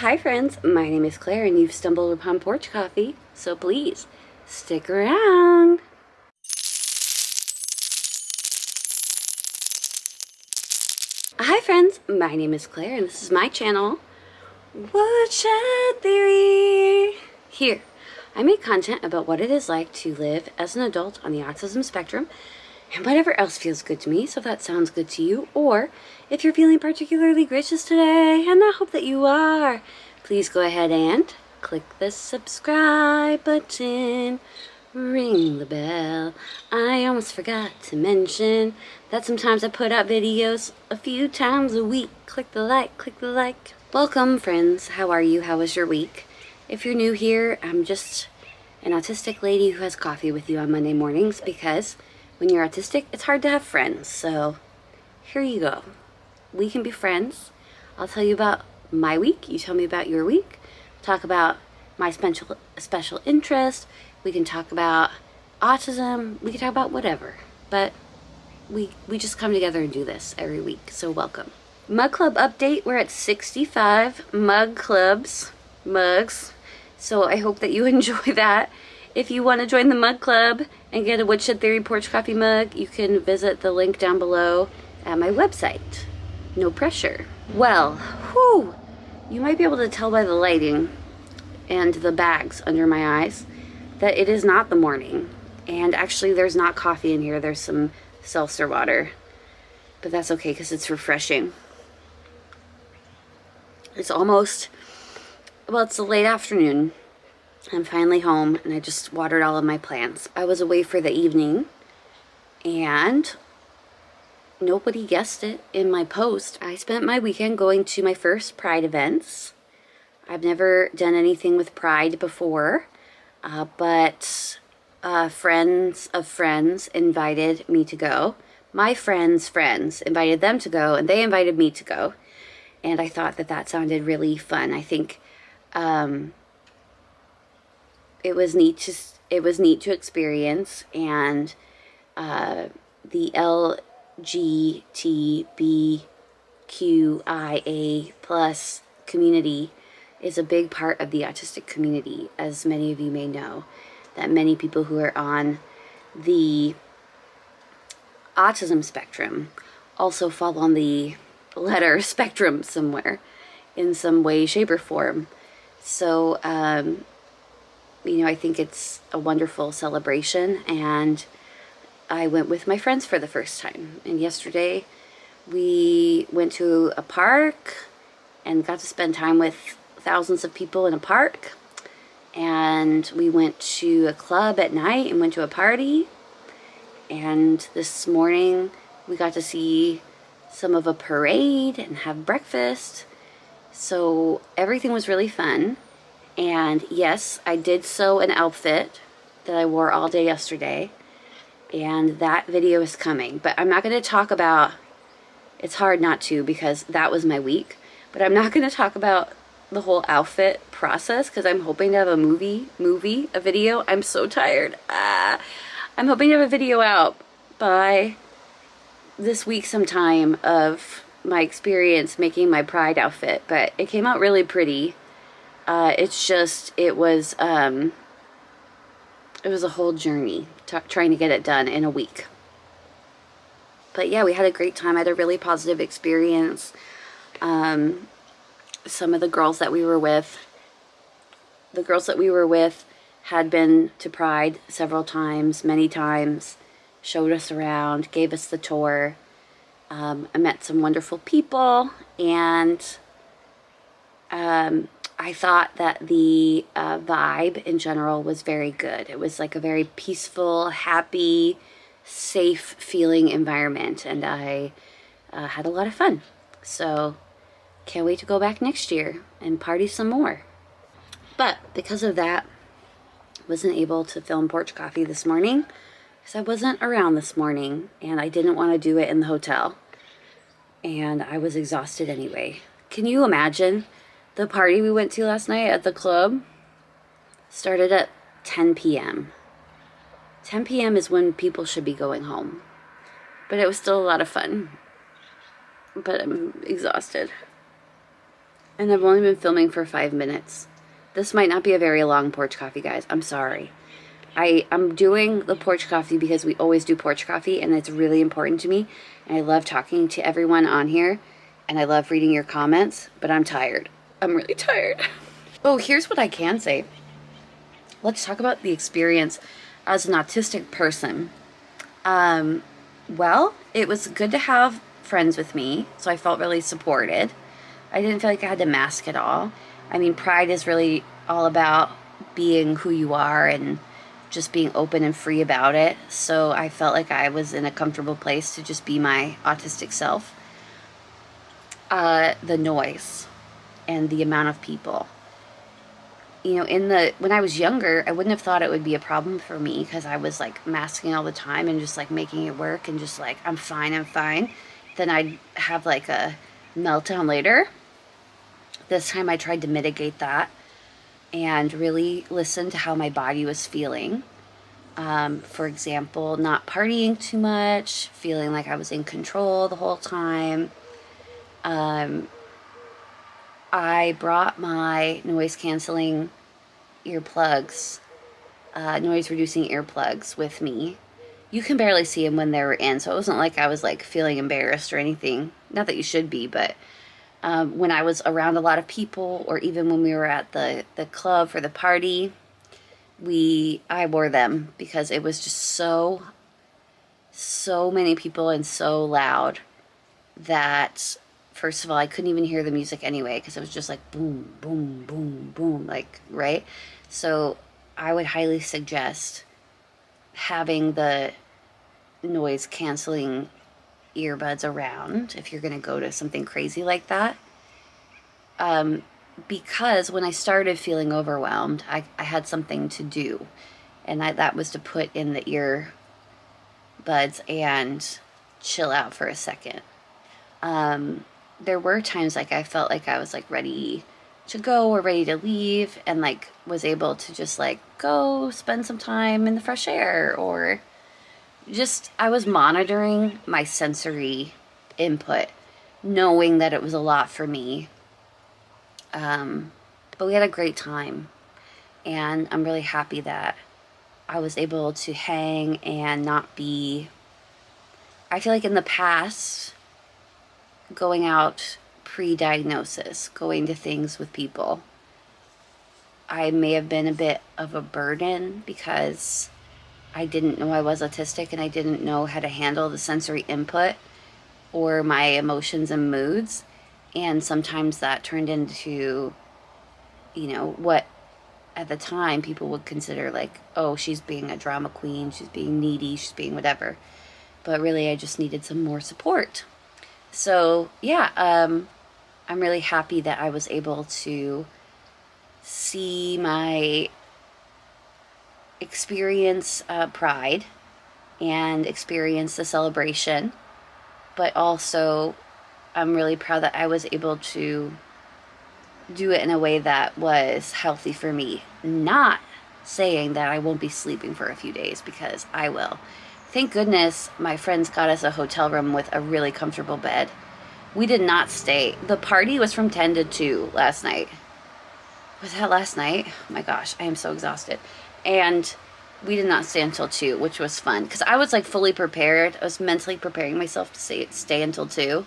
Hi friends, my name is Claire and you've stumbled upon Porch Coffee, so please stick around. Hi friends, my name is Claire and this is my channel, Woodshed Theory. Here, I make content about what it is like to live as an adult on the autism spectrum and whatever else feels good to me, so if that sounds good to you, or if you're feeling particularly gracious today, and I hope that you are, please go ahead and click the subscribe button, ring the bell. I almost forgot to mention that sometimes I put out videos a few times a week. Click the like, click the like. Welcome friends, how are you? How was your week? If you're new here, I'm just an autistic lady who has coffee with you on Monday mornings because when you're autistic, it's hard to have friends. So here you go. We can be friends. I'll tell you about my week. You tell me about your week. Talk about my special interest. We can talk about autism. We can talk about whatever. But we just come together and do this every week. So welcome. Mug Club update. We're at 65 mugs. So I hope that you enjoy that. If you want to join the Mug Club and get a Woodshed Theory Porch Coffee mug, you can visit the link down below at my website. No pressure. Well, whew, you might be able to tell by the lighting and the bags under my eyes that it is not the morning. And actually there's not coffee in here, there's some seltzer water. But that's okay because it's refreshing. It's almost, well, it's a late afternoon. I'm finally home and I just watered all of my plants. I was away for the evening and nobody guessed it in my post. I spent my weekend going to my first Pride events. I've never done anything with Pride before, but friends of friends invited me to go. My friends' friends invited them to go and they invited me to go. And I thought that sounded really fun. I think it was neat to experience, and the LGBTQIA plus community is a big part of the autistic community, as many of you may know, that many people who are on the autism spectrum also fall on the letter spectrum somewhere in some way, shape, or form. So you know, I think it's a wonderful celebration, and I went with my friends for the first time. And yesterday we went to a park and got to spend time with thousands of people in a park. And we went to a club at night and went to a party. And this morning we got to see some of a parade and have breakfast. So everything was really fun. And yes, I did sew an outfit that I wore all day yesterday, and that video is coming. But I'm not going to talk about, it's hard not to because that was my week, but I'm not going to talk about the whole outfit process because I'm hoping to have a video. I'm so tired. I'm hoping to have a video out by this week sometime of my experience making my Pride outfit, but it came out really pretty. It's just, it was a whole journey trying to get it done in a week. But yeah, we had a great time. I had a really positive experience. Some of the girls that we were with had been to Pride several times, many times, showed us around, gave us the tour. I met some wonderful people, and I thought that the vibe in general was very good. It was like a very peaceful, happy, safe feeling environment, and I had a lot of fun. So can't wait to go back next year and party some more. But because of that, I wasn't able to film Porch Coffee this morning because I wasn't around this morning and I didn't want to do it in the hotel. And I was exhausted anyway. Can you imagine? The party we went to last night at the club started at 10 p.m. 10 p.m. is when people should be going home. But it was still a lot of fun. But I'm exhausted. And I've only been filming for 5 minutes. This might not be a very long porch coffee, guys. I'm sorry. I'm doing the porch coffee because we always do porch coffee, and it's really important to me. And I love talking to everyone on here, and I love reading your comments, but I'm tired. I'm really tired. Oh, here's what I can say. Let's talk about the experience as an autistic person. Well, it was good to have friends with me, so I felt really supported. I didn't feel like I had to mask it all. I mean, Pride is really all about being who you are and just being open and free about it. So I felt like I was in a comfortable place to just be my autistic self. The noise and the amount of people. You know, when I was younger, I wouldn't have thought it would be a problem for me because I was like masking all the time and just like making it work and just like, I'm fine, I'm fine. Then I'd have like a meltdown later. This time I tried to mitigate that and really listen to how my body was feeling. For example, not partying too much, feeling like I was in control the whole time. I brought my noise canceling earplugs, noise reducing earplugs with me. You can barely see them when they were in, so it wasn't like I was like feeling embarrassed or anything. Not that you should be, but when I was around a lot of people, or even when we were at the club for the party, I wore them because it was just so many people and so loud that, first of all, I couldn't even hear the music anyway because it was just like boom, boom, boom, boom, like, right? So I would highly suggest having the noise canceling earbuds around if you're going to go to something crazy like that. Because when I started feeling overwhelmed, I had something to do, and that was to put in the earbuds and chill out for a second. There were times like I felt like I was like ready to go or ready to leave, and like was able to just like go spend some time in the fresh air, or just I was monitoring my sensory input, knowing that it was a lot for me. But we had a great time, and I'm really happy that I was able to hang and not be. I feel like in the past, going out pre-diagnosis, going to things with people, I may have been a bit of a burden because I didn't know I was autistic and I didn't know how to handle the sensory input or my emotions and moods. And sometimes that turned into, you know, what at the time people would consider like, oh, she's being a drama queen, she's being needy, she's being whatever. But really, I just needed some more support. So, yeah, I'm really happy that I was able to see my experience Pride and experience the celebration. But also, I'm really proud that I was able to do it in a way that was healthy for me. Not saying that I won't be sleeping for a few days, because I will. Thank goodness my friends got us a hotel room with a really comfortable bed. We did not stay. The party was from 10 to 2 last night. Was that last night? Oh my gosh, I am so exhausted. And we did not stay until 2, which was fun. Because I was like fully prepared. I was mentally preparing myself to stay until 2.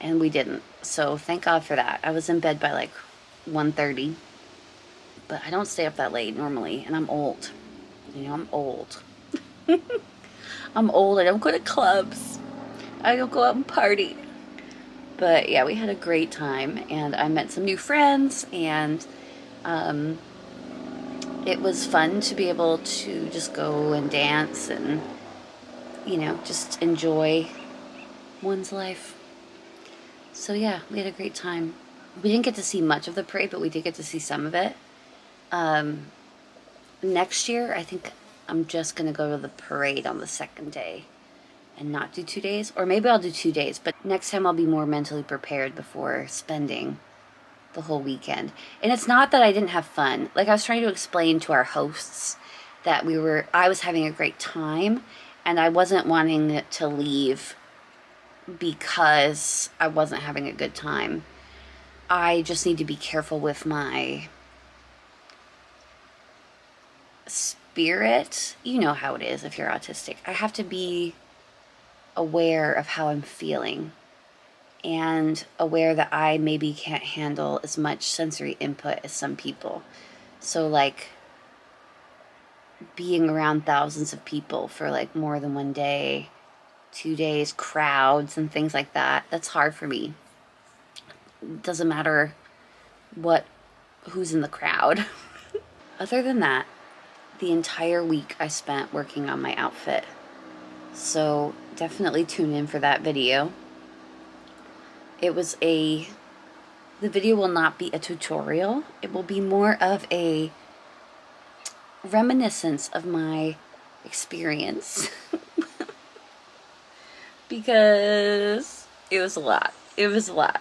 And we didn't. So thank God for that. I was in bed by like 1:30. But I don't stay up that late normally. And I'm old. You know, I'm old. I'm old. I don't go to clubs. I don't go out and party. But yeah, we had a great time, and I met some new friends, and it was fun to be able to just go and dance and, you know, just enjoy one's life. So yeah, we had a great time. We didn't get to see much of the parade, but we did get to see some of it. Next year, I think I'm just going to go to the parade on the second day and not do 2 days. Or maybe I'll do 2 days, but next time I'll be more mentally prepared before spending the whole weekend. And it's not that I didn't have fun. Like, I was trying to explain to our hosts that I was having a great time, and I wasn't wanting to leave because I wasn't having a good time. I just need to be careful with my spirit. You know how it is if you're autistic. I have to be aware of how I'm feeling and aware that I maybe can't handle as much sensory input as some people. So, like, being around thousands of people for like more than one day, 2 days, crowds and things like that, that's hard for me. It doesn't matter who's in the crowd. Other than that, the entire week I spent working on my outfit. So definitely tune in for that video. The video will not be a tutorial. It will be more of a reminiscence of my experience. Because it was a lot. It was a lot.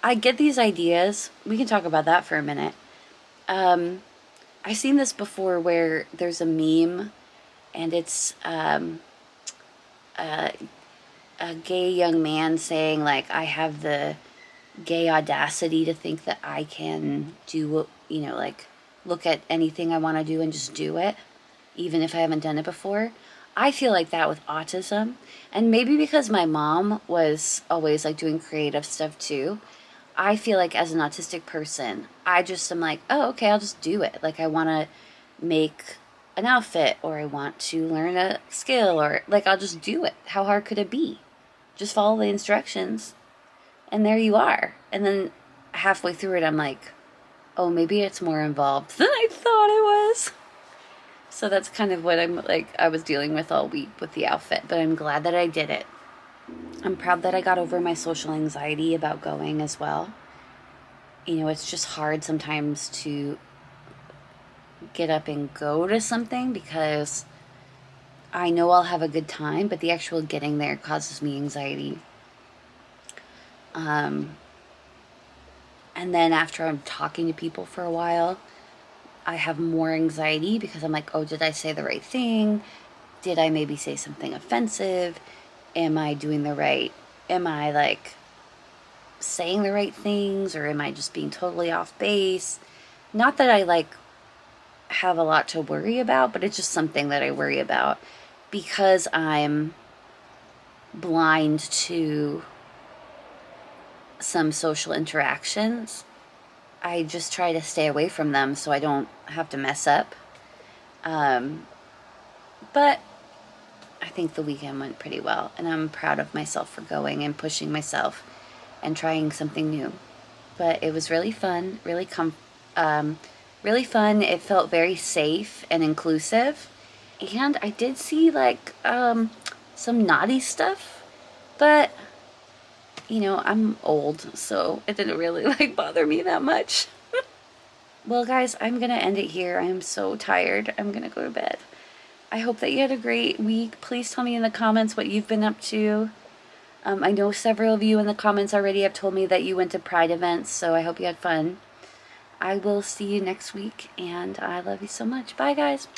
I get these ideas. We can talk about that for a minute. I've seen this before where there's a meme and it's a gay young man saying, like, I have the gay audacity to think that I can do, like, look at anything I want to do and just do it, even if I haven't done it before. I feel like that with autism, and maybe because my mom was always like doing creative stuff too. I feel like as an autistic person, I just am like, oh, okay, I'll just do it. Like, I want to make an outfit, or I want to learn a skill, or like, I'll just do it. How hard could it be? Just follow the instructions, and there you are. And then halfway through it, I'm like, oh, maybe it's more involved than I thought it was. So that's kind of what I was dealing with all week with the outfit, but I'm glad that I did it. I'm proud that I got over my social anxiety about going as well. It's just hard sometimes to get up and go to something because I know I'll have a good time, but the actual getting there causes me anxiety. And then after I'm talking to people for a while, I have more anxiety because I'm like, oh, did I say the right thing? Did I maybe say something offensive? Am I like saying the right things, or am I just being totally off base? Not that I like have a lot to worry about, but it's just something that I worry about because I'm blind to some social interactions. I just try to stay away from them so I don't have to mess up. But I think the weekend went pretty well, and I'm proud of myself for going and pushing myself and trying something new. But it was really fun, really fun. It felt very safe and inclusive. And I did see like some naughty stuff, but I'm old, so it didn't really like bother me that much. Well, guys, I'm gonna end it here. I am so tired. I'm gonna go to bed. I hope that you had a great week. Please tell me in the comments what you've been up to. I know several of you in the comments already have told me that you went to Pride events, so I hope you had fun. I will see you next week, and I love you so much. Bye, guys.